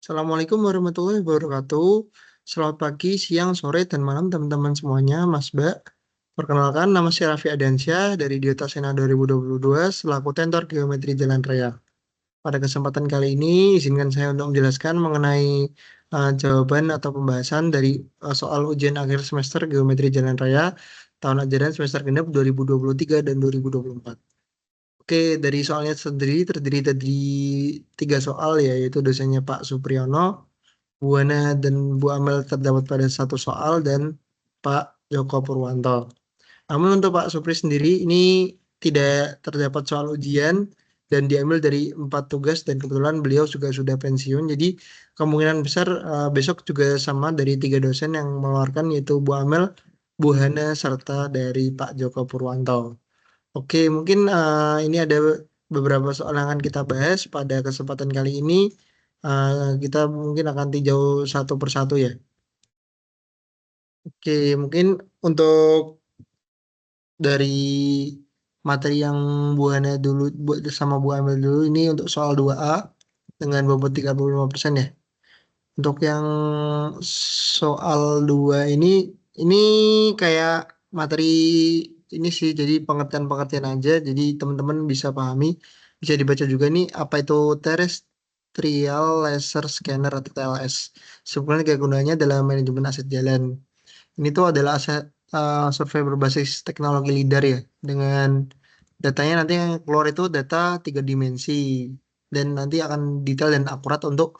Assalamualaikum warahmatullahi wabarakatuh. Selamat pagi, siang, sore, dan malam teman-teman semuanya, Mas Mbak. Perkenalkan, nama saya Raffi Adansyah dari Diota Sena 2022 selaku tentor geometri jalan raya. Pada kesempatan kali ini, izinkan saya untuk menjelaskan mengenai jawaban atau pembahasan dari soal ujian akhir semester geometri jalan raya tahun ajaran semester genap 2023 dan 2024. Oke, dari soalnya sendiri terdiri dari 3 soal, yaitu dosennya Pak Supriyono, Bu Ana dan Bu Amel terdapat pada 1 soal, dan Pak Joko Purwanto. Namun untuk Pak Supri sendiri ini tidak terdapat soal ujian dan diambil dari 4 tugas, dan kebetulan beliau juga sudah pensiun. Jadi kemungkinan besar besok juga sama dari 3 dosen yang mengeluarkan, yaitu Bu Amel, Bu Hana, serta dari Pak Joko Purwanto. Oke, mungkin ini ada beberapa soal yang akan kita bahas pada kesempatan kali ini. Kita mungkin akan tinjau satu persatu ya. Oke, mungkin untuk dari materi yang Bu Hana dulu sama Bu Amel dulu, ini untuk soal 2A dengan bobot 35% ya. Untuk yang soal 2 ini kayak materi ini sih, jadi pengertian-pengertian aja, jadi teman-teman bisa pahami, bisa dibaca juga nih apa itu terrestrial laser scanner atau TLS. Sebenarnya kayak gunanya dalam manajemen aset jalan. Ini tuh adalah aset survei berbasis teknologi LiDAR ya, dengan datanya nanti yang keluar itu data 3 dimensi, dan nanti akan detail dan akurat untuk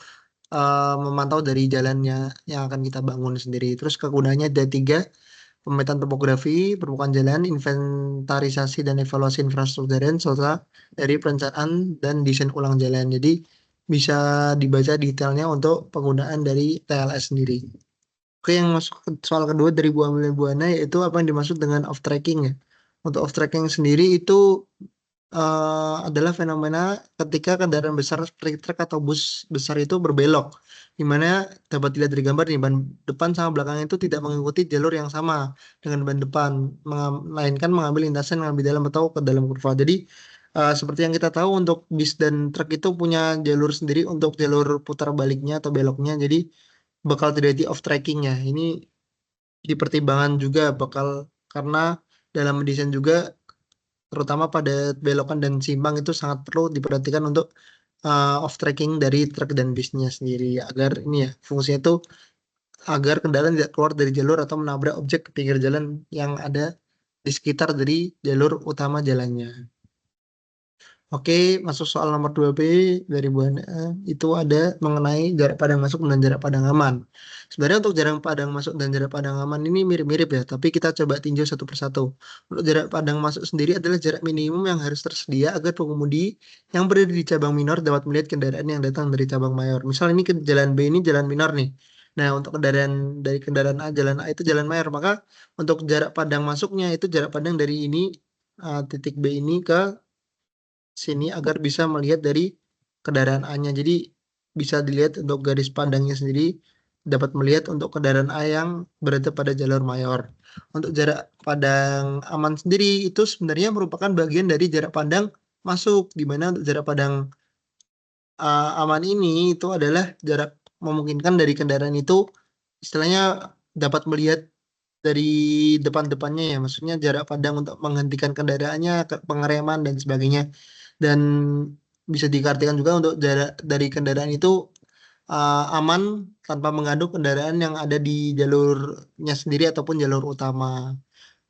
memantau dari jalannya yang akan kita bangun sendiri. Terus kegunaannya ada 3: pemetaan topografi, permukaan jalan, inventarisasi dan evaluasi infrastruktur jalan, serta dari perencanaan dan desain ulang jalan. Jadi bisa dibaca detailnya untuk penggunaan dari TLS sendiri. Oke, yang masuk ke soal kedua dari Bu Amel dan Bu Ana, yaitu apa yang dimaksud dengan off tracking ya. Untuk off tracking sendiri itu adalah fenomena ketika kendaraan besar seperti truk atau bus besar itu berbelok, di mana dapat dilihat dari gambar nih, ban depan sama belakang itu tidak mengikuti jalur yang sama dengan ban depan, melainkan mengambil lintasan yang lebih dalam atau ke dalam kurva. Jadi seperti yang kita tahu, untuk bis dan truk itu punya jalur sendiri untuk jalur putar baliknya atau beloknya. Jadi bakal terjadi off tracking ya. Ini dipertimbangkan juga bakal, karena dalam mendesain juga, terutama pada belokan dan simpang, itu sangat perlu diperhatikan untuk off tracking dari truk dan bisnya sendiri, agar ini ya fungsinya itu agar kendaraan tidak keluar dari jalur atau menabrak objek ke pinggir jalan yang ada di sekitar dari jalur utama jalannya. Oke, masuk soal nomor 2B dari Bu Hana. Itu ada mengenai jarak pandang masuk dan jarak pandang aman. Sebenarnya untuk jarak pandang masuk dan jarak pandang aman ini mirip-mirip ya, tapi kita coba tinjau satu persatu. Untuk jarak pandang masuk sendiri adalah jarak minimum yang harus tersedia agar pengemudi yang berada di cabang minor dapat melihat kendaraan yang datang dari cabang mayor. Misal ini ke jalan B, ini jalan minor nih. Nah, untuk kendaraan dari kendaraan A, jalan A itu jalan mayor, maka untuk jarak pandang masuknya itu jarak pandang dari ini, titik B ini ke sini, agar bisa melihat dari kendaraan A-nya. Jadi bisa dilihat untuk garis pandangnya sendiri, dapat melihat untuk kendaraan A yang berada pada jalur mayor. Untuk jarak pandang aman sendiri itu sebenarnya merupakan bagian dari jarak pandang masuk, di mana untuk jarak pandang aman ini itu adalah jarak memungkinkan dari kendaraan itu, istilahnya, dapat melihat dari depan-depannya ya, maksudnya jarak pandang untuk menghentikan kendaraannya, pengereman dan sebagainya. Dan bisa diartikan juga untuk jarak dari kendaraan itu aman tanpa mengganggu kendaraan yang ada di jalurnya sendiri ataupun jalur utama.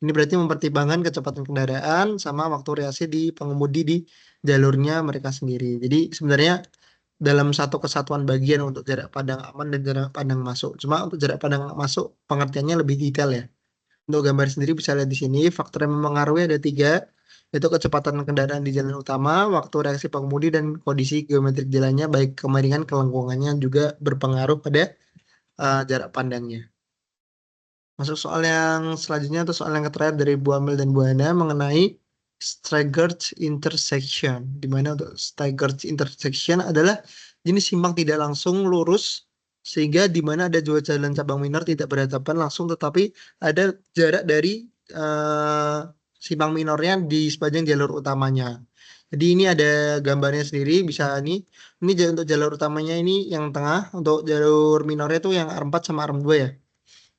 Ini berarti mempertimbangkan kecepatan kendaraan sama waktu reaksi di pengemudi di jalurnya mereka sendiri. Jadi sebenarnya dalam satu kesatuan bagian untuk jarak pandang aman dan jarak pandang masuk. Cuma untuk jarak pandang masuk pengertiannya lebih detail ya. Untuk gambar sendiri bisa lihat di sini, faktor yang mempengaruhi ada 3, yaitu kecepatan kendaraan di jalan utama, waktu reaksi pengemudi, dan kondisi geometrik jalannya, baik kemiringan, kelengkungannya juga berpengaruh pada jarak pandangnya. Masuk soal yang selanjutnya atau soal yang terakhir dari Bu Amel dan Bu Hana mengenai staggered intersection, di mana untuk staggered intersection adalah jenis simpang tidak langsung lurus, sehingga di mana ada dua jalan cabang minor tidak berhadapan langsung, tetapi ada jarak dari simpang minornya di sepanjang jalur utamanya. Jadi ini ada gambarnya sendiri, bisa ini untuk jalur utamanya ini yang tengah, untuk jalur minornya itu yang R4 sama R2 ya.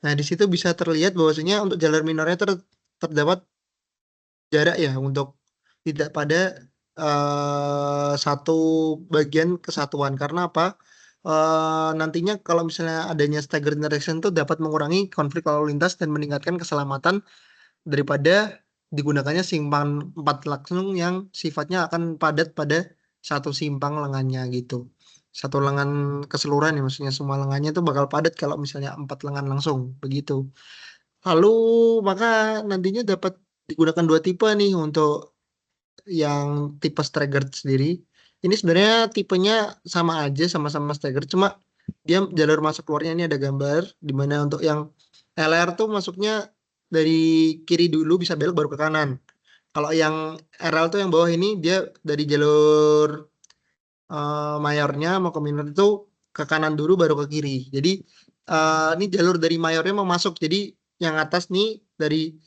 Nah, di situ bisa terlihat bahwasanya untuk jalur minornya terdapat jarak ya untuk tidak pada satu bagian kesatuan. Karena apa? Nantinya kalau misalnya adanya staggered interaction itu dapat mengurangi konflik lalu lintas dan meningkatkan keselamatan daripada digunakannya simpang 4 langsung yang sifatnya akan padat pada satu simpang lengannya gitu. Satu lengan keseluruhan ya, maksudnya semua lengannya itu bakal padat kalau misalnya 4 lengan langsung begitu. Lalu maka nantinya dapat digunakan dua tipe nih untuk yang tipe staggered sendiri. Ini sebenarnya tipenya sama aja, sama-sama staggered, cuma dia jalur masuk keluarnya ini ada gambar di mana untuk yang LR tuh masuknya dari kiri dulu bisa belok baru ke kanan. Kalau yang RL tuh yang bawah ini dia dari jalur mayornya mau ke minor itu ke kanan dulu baru ke kiri. Jadi ini jalur dari mayornya mau masuk. Jadi yang atas nih dari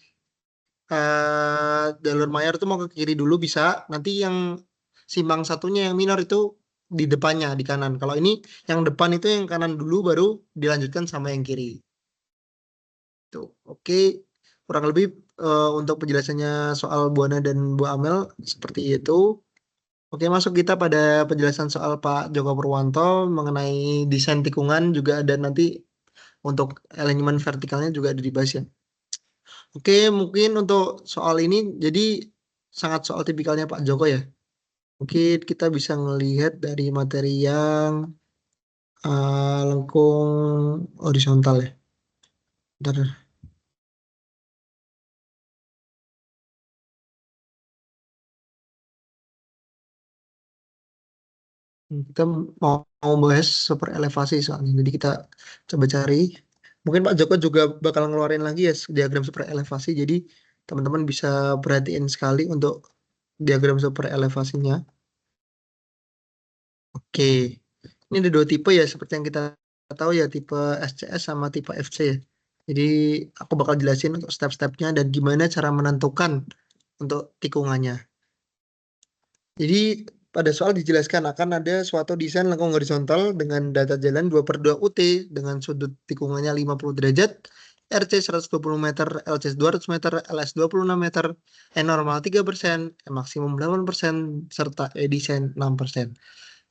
jalur mayor itu mau ke kiri dulu bisa. Nanti yang simpang satunya yang minor itu di depannya di kanan. Kalau ini yang depan itu yang kanan dulu baru dilanjutkan sama yang kiri. Tuh, oke. Kurang lebih untuk penjelasannya soal Buana dan Bu Amel seperti itu. Oke, masuk kita pada penjelasan soal Pak Joko Purwanto mengenai desain tikungan juga ada nanti untuk elemen vertikalnya juga ada dibahas ya. Oke, mungkin untuk soal ini jadi sangat soal tipikalnya Pak Joko ya. Mungkin kita bisa ngelihat dari materi yang lengkung horizontal ya. Bentar. Kita mau bahas super elevasi soalnya. Jadi kita coba cari. Mungkin Pak Joko juga bakal ngeluarin lagi ya diagram super elevasi. Jadi teman-teman bisa perhatiin sekali untuk diagram super elevasinya. Oke. Ini ada dua tipe ya seperti yang kita tahu ya, tipe SCS sama tipe FC ya. Jadi aku bakal jelasin untuk step-stepnya dan gimana cara menentukan untuk tikungannya. Jadi pada soal dijelaskan akan ada suatu desain lengkung horizontal dengan data jalan 2/2 UT dengan sudut tikungannya 50 derajat, RC 120 meter, LC 200 meter, LS 26 meter, E normal 3%, E maksimum 8%, serta E desain 6%.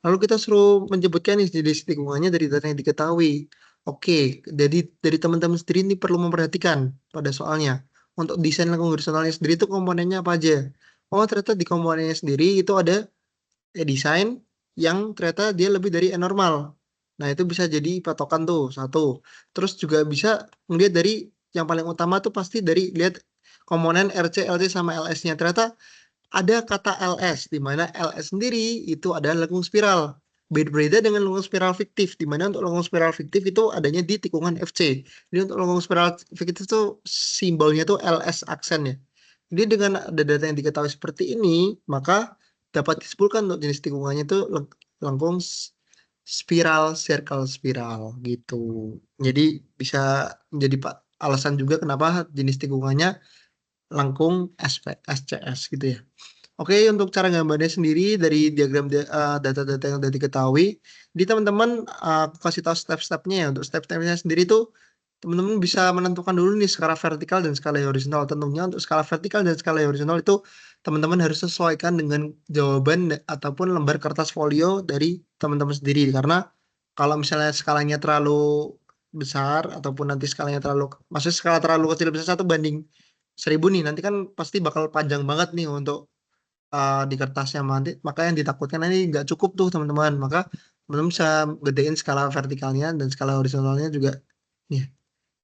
Lalu kita suruh menyebutkan nih jenis tikungannya dari data yang diketahui. Oke, jadi dari teman-teman sendiri ini perlu memperhatikan pada soalnya. Untuk desain lengkung horizontalnya sendiri itu komponennya apa aja? Oh, ternyata di komponennya sendiri itu ada desain yang ternyata dia lebih dari normal. Nah, itu bisa jadi patokan tuh, satu. Terus juga bisa melihat dari yang paling utama tuh pasti dari lihat komponen RC, LC sama LS-nya. Ternyata ada kata LS, di mana LS sendiri itu adalah lengkung spiral. Berbeda dengan lengkung spiral fiktif, di mana untuk lengkung spiral fiktif itu adanya di tikungan FC. Jadi untuk lengkung spiral fiktif itu simbolnya tuh LS aksen ya. Jadi dengan ada data yang diketahui seperti ini, maka dapat disimpulkan untuk jenis tikungannya itu lengkung spiral, circle spiral gitu. Jadi bisa menjadi alasan juga kenapa jenis tikungannya lengkung SCS gitu ya. Oke, untuk cara gambarnya sendiri dari diagram data-data yang sudah diketahui, di teman-teman aku kasih tahu step-stepnya ya. Untuk step-stepnya sendiri itu teman-teman bisa menentukan dulu nih skala vertikal dan skala horizontal. Tentunya untuk skala vertikal dan skala horizontal itu teman-teman harus sesuaikan dengan jawaban ataupun lembar kertas folio dari teman-teman sendiri. Karena kalau misalnya skalanya terlalu besar ataupun nanti skalanya terlalu, maksudnya skala terlalu kecil besar 1 banding 1000 nih, nanti kan pasti bakal panjang banget nih untuk di kertasnya nanti, maka yang ditakutkan ini nggak cukup tuh teman-teman, maka teman-teman bisa gedein skala vertikalnya dan skala horizontalnya juga nih.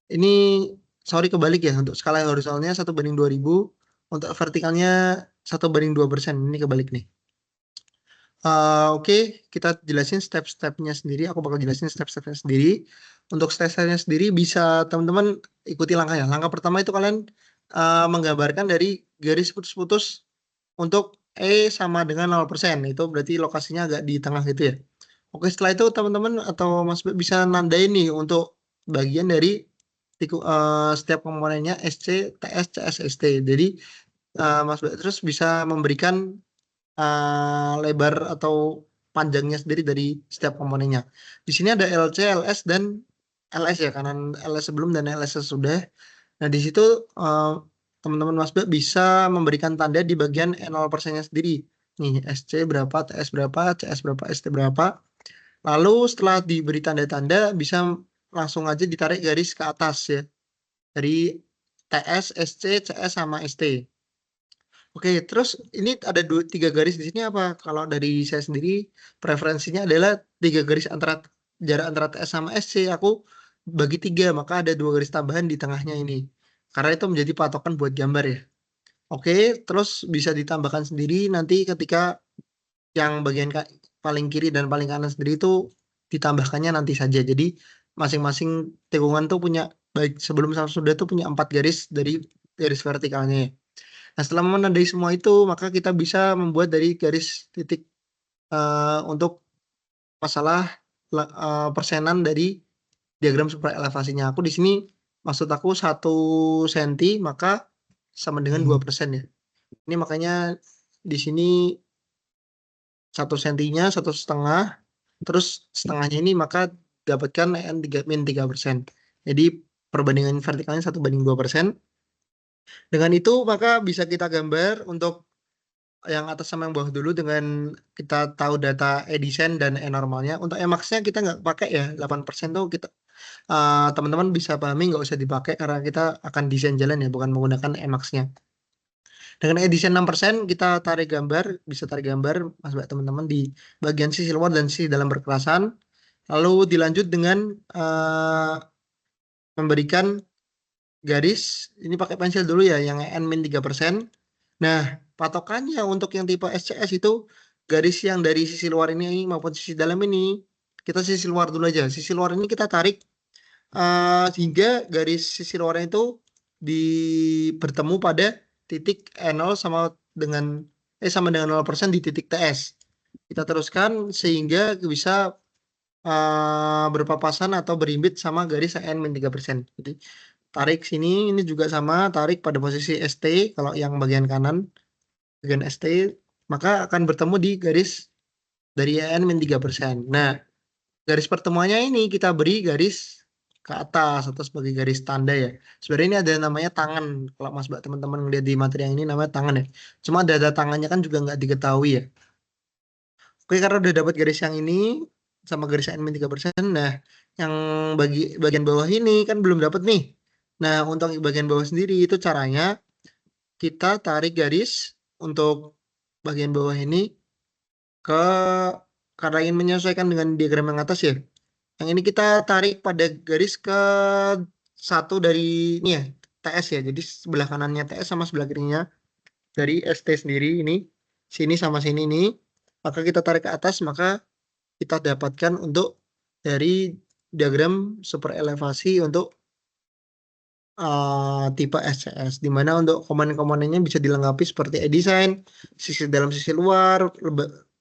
Ini sorry kebalik ya, untuk skala horizontalnya 1/2000, untuk vertikalnya 1/2%. Ini kebalik nih. Oke, kita jelasin step-stepnya sendiri. Aku bakal jelasin step-stepnya sendiri. Untuk step-stepnya sendiri bisa teman-teman ikuti langkah ya. Langkah pertama itu kalian menggambarkan dari garis putus-putus untuk E sama dengan 0%. Itu berarti lokasinya agak di tengah gitu ya. Oke, setelah itu teman-teman atau Mas B bisa nandain nih untuk bagian dari setiap komponennya SC, TS, CS, ST. Jadi Mas B terus bisa memberikan lebar atau panjangnya sendiri dari setiap komponennya. Di sini ada LC, LS, dan LS ya, kanan LS sebelum dan LS sesudah. Nah, di situ eh, teman-teman Mas Bek bisa memberikan tanda di bagian 0%-nya sendiri. Nih, SC berapa, TS berapa, CS berapa, ST berapa. Lalu setelah diberi tanda-tanda, bisa langsung aja ditarik garis ke atas ya. Dari TS, SC, CS, sama ST. Oke, terus ini ada dua, tiga garis di sini apa? Kalau dari saya sendiri, preferensinya adalah tiga garis antara jarak antara TS sama SC. Aku bagi tiga, maka ada dua garis tambahan di tengahnya ini. Karena itu menjadi patokan buat gambar ya. Oke, terus bisa ditambahkan sendiri nanti ketika yang bagian paling kiri dan paling kanan sendiri itu ditambahkannya nanti saja. Jadi masing-masing tikungan tuh punya, baik sebelum sama sudah tuh punya 4 garis dari garis vertikalnya. Nah, setelah menandai semua itu, maka kita bisa membuat dari garis titik untuk masalah persenan dari diagram super elevasinya. Aku di sini maksud aku 1 senti maka sama dengan 2% ya. Ini makanya di sini 1 sentinya 1,5, terus setengahnya ini maka dapatkan n 3 min 3%. Jadi perbandingan vertikalnya 1:2%. Dengan itu maka bisa kita gambar untuk yang atas sama yang bawah dulu dengan kita tahu data Edison dan E-normalnya. Untuk Emax-nya kita nggak pakai ya, 8% tuh kita teman-teman bisa pahami nggak usah dipakai karena kita akan desain jalan ya, bukan menggunakan Emax-nya. Dengan Edison 6% kita tarik gambar, bisa tarik gambar mas mbak teman-teman di bagian sisi luar dan sisi dalam berkerasan. Lalu dilanjut dengan memberikan garis, ini pakai pensil dulu ya, yang N-3%. Nah, patokannya untuk yang tipe SCS itu garis yang dari sisi luar ini maupun sisi dalam ini, kita sisi luar dulu aja. Sisi luar ini kita tarik hingga garis sisi luarnya itu di bertemu pada titik E0 sama dengan 0% di titik TS. Kita teruskan sehingga bisa berpapasan atau berimbit sama garis N-3%. Jadi tarik sini, ini juga sama, tarik pada posisi ST kalau yang bagian kanan, bagian ST, maka akan bertemu di garis dari EN-3%. Nah, garis pertemuannya ini kita beri garis ke atas atau sebagai garis tanda ya. Sebenarnya ini ada namanya tangan. Kalau Mas Mbak teman-teman lihat di materi yang ini namanya tangan ya. Cuma data tangannya kan juga nggak diketahui ya. Oke, karena udah dapat garis yang ini sama garis N-3%. Nah, yang bagian bawah ini kan belum dapat nih. Nah, untuk bagian bawah sendiri itu caranya kita tarik garis untuk bagian bawah ini ke, karena ingin menyesuaikan dengan diagram yang atas ya. Yang ini kita tarik pada garis ke satu dari ini ya, TS ya. Jadi sebelah kanannya TS sama sebelah kirinya dari ST sendiri ini, sini sama sini ini. Maka kita tarik ke atas, maka kita dapatkan untuk dari diagram super elevasi untuk tipe SCS, di mana untuk komponen-komponennya bisa dilengkapi seperti e-design, sisi dalam sisi luar,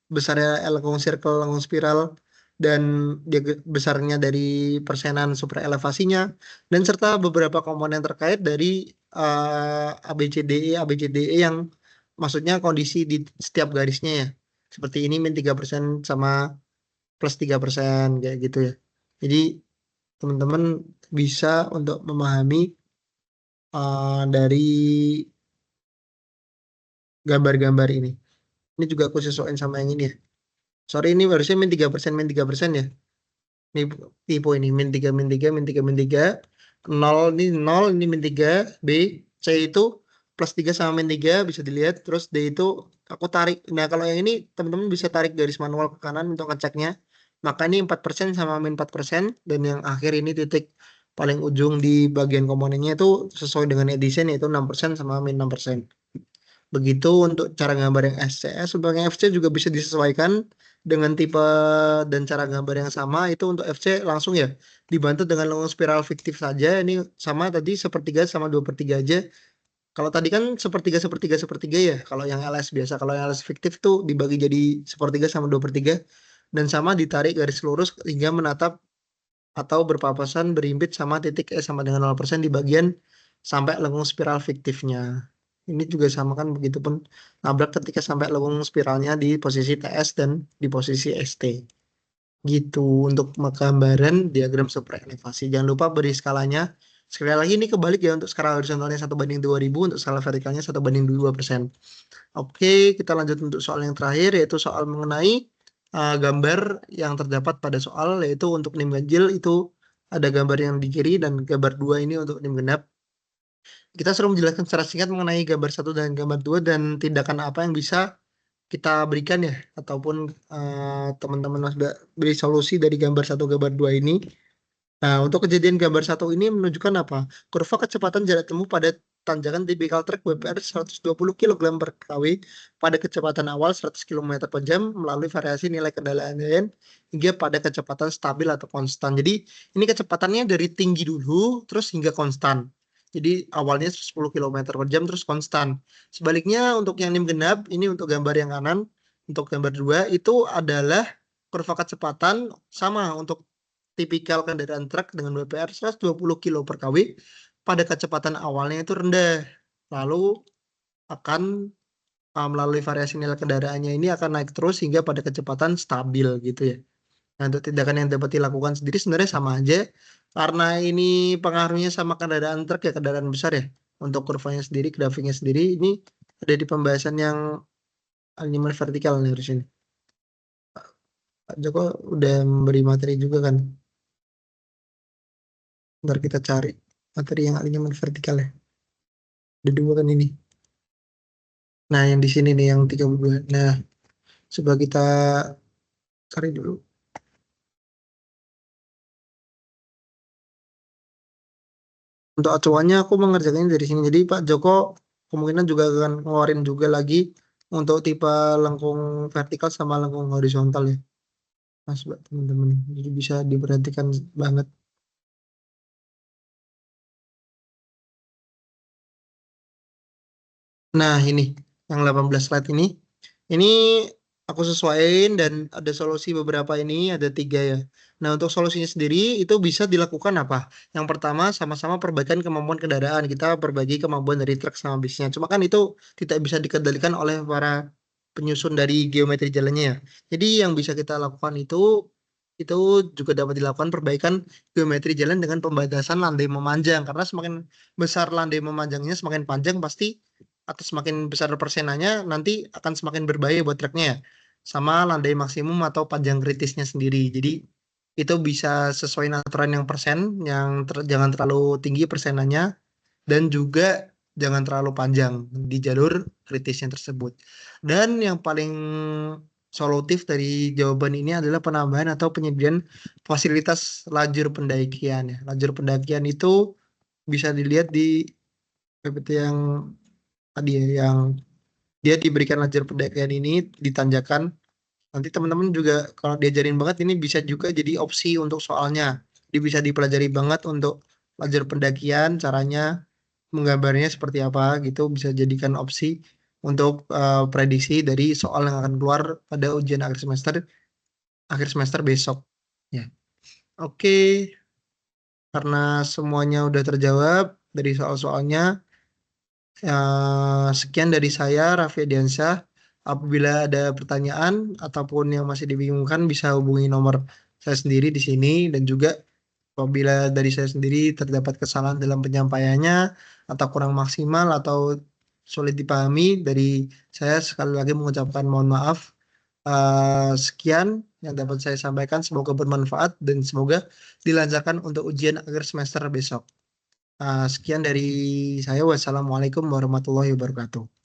besarnya lengkung circle, lengkung spiral, dan besarnya dari persenan super elevasinya, dan serta beberapa komponen terkait dari ABCDE, ABCDE yang maksudnya kondisi di setiap garisnya ya. Seperti ini min 3% sama plus 3% kayak gitu ya. Jadi teman-teman bisa untuk memahami dari gambar-gambar ini. Ini juga aku sesuaiin sama yang ini ya. Sorry ini harusnya min 3% ya. Ini tipe ini min 3 min 3. 0 ini 0, ini min 3. B, C itu plus 3 sama min 3 bisa dilihat. Terus D itu aku tarik. Nah kalau yang ini teman-teman bisa tarik garis manual ke kanan untuk ngeceknya. Maka ini 4% sama min 4%. Dan yang akhir ini titik paling ujung di bagian komponennya itu sesuai dengan edition yaitu 6% sama min 6%. Begitu untuk cara gambar yang SCS, untuk yang FC juga bisa disesuaikan dengan tipe dan cara gambar yang sama. Itu untuk FC langsung ya dibantu dengan lengkung spiral fiktif saja. Ini sama tadi sepertiga sama 2/3 aja. Kalau tadi kan sepertiga sepertiga sepertiga ya. Kalau yang LS biasa, kalau yang LS fiktif tuh dibagi jadi sepertiga sama 2/3 dan sama ditarik garis lurus hingga menatap atau berpapasan berimbit sama titik E sama dengan 0% di bagian sampai lengkung spiral fiktifnya. Ini juga sama kan, begitupun nabrak ketika sampai lengkung spiralnya di posisi TS dan di posisi ST. Gitu untuk gambaran diagram superelevasi. Jangan lupa beri skalanya. Sekali lagi ini kebalik ya, untuk skala horizontalnya 1/2000, untuk skala vertikalnya 1/2%. Oke, kita lanjut untuk soal yang terakhir, yaitu soal mengenai gambar yang terdapat pada soal, yaitu untuk NIM ganjil itu ada gambar yang di kiri dan gambar 2 ini untuk NIM genap. Kita suruh menjelaskan secara singkat mengenai gambar 1 dan gambar 2 dan tindakan apa yang bisa kita berikan ya, ataupun teman-teman Mas beri solusi dari gambar 1 gambar 2 ini. Nah, untuk kejadian gambar 1 ini menunjukkan apa? Kurva kecepatan jarak tempuh pada tanjakan tipikal truk BPR 120 kg per kW pada kecepatan awal 100 km per jam melalui variasi nilai kendalian hingga pada kecepatan stabil atau konstan. Jadi, ini kecepatannya dari tinggi dulu terus hingga konstan. Jadi, awalnya 10 km per jam terus konstan. Sebaliknya untuk yang NIM genap, ini untuk gambar yang kanan, untuk gambar 2 itu adalah kurva kecepatan sama untuk tipikal kendaraan truk dengan BPR 120 km per kW pada kecepatan awalnya itu rendah. Lalu akan melalui variasi nilai kendaraannya ini akan naik terus hingga pada kecepatan stabil gitu ya. Nah, untuk tindakan yang dapat dilakukan sendiri sebenarnya sama aja karena ini pengaruhnya sama kendaraan truk ya, kendaraan besar ya. Untuk kurvanya sendiri, grafiknya sendiri ini ada di pembahasan yang alignment vertikal nih harus ini. Pak Joko udah memberi materi juga kan. Ntar kita cari materi yang alignment vertikal ya. Ada dua kan ini. Nah, yang di sini nih yang 32. Nah, coba kita cari dulu. Untuk acuannya aku mengerjakannya dari sini. Jadi Pak Joko kemungkinan juga akan ngeluarin juga lagi untuk tipe lengkung vertikal sama lengkung horizontal ya. Mas, buat teman-teman. Jadi bisa diperhatikan banget. Nah, ini yang 18 slide ini. Ini aku sesuaiin dan ada solusi beberapa ini, ada 3 ya. Nah, untuk solusinya sendiri itu bisa dilakukan apa? Yang pertama, sama-sama perbaikan kemampuan kendaraan. Kita perbaiki kemampuan dari truk sama bisnya. Cuma kan itu tidak bisa dikendalikan oleh para penyusun dari geometri jalannya ya. Jadi yang bisa kita lakukan itu juga dapat dilakukan perbaikan geometri jalan dengan pembatasan landai memanjang. Karena semakin besar landai memanjangnya, semakin panjang pasti atau semakin besar persenanya nanti akan semakin berbahaya buat truknya ya. Sama landai maksimum atau panjang kritisnya sendiri. Jadi itu bisa sesuai aturan yang persen, yang jangan terlalu tinggi persenannya dan juga jangan terlalu panjang di jalur kritisnya tersebut. Dan yang paling solutif dari jawaban ini adalah penambahan atau penyediaan fasilitas lajur pendakian ya. Lajur pendakian itu bisa dilihat di PPT yang tadi ya, yang dia diberikan lajur pendakian ini ditanjakan. Nanti teman-teman juga kalau diajarin banget ini bisa juga jadi opsi untuk soalnya. Jadi bisa dipelajari banget untuk lajur pendakian, caranya menggambarnya seperti apa gitu, bisa jadikan opsi untuk prediksi dari soal yang akan keluar pada ujian akhir semester besok. Ya. Oke, karena semuanya udah terjawab dari soal-soalnya, sekian dari saya, Raffi Diansyah. Apabila ada pertanyaan ataupun yang masih dibingungkan, bisa hubungi nomor saya sendiri di sini. Dan juga apabila dari saya sendiri terdapat kesalahan dalam penyampaiannya, atau kurang maksimal, atau sulit dipahami, dari saya sekali lagi mengucapkan mohon maaf. Sekian yang dapat saya sampaikan. Semoga bermanfaat dan semoga dilancarkan untuk ujian akhir semester besok. Sekian dari saya. Wassalamualaikum warahmatullahi wabarakatuh.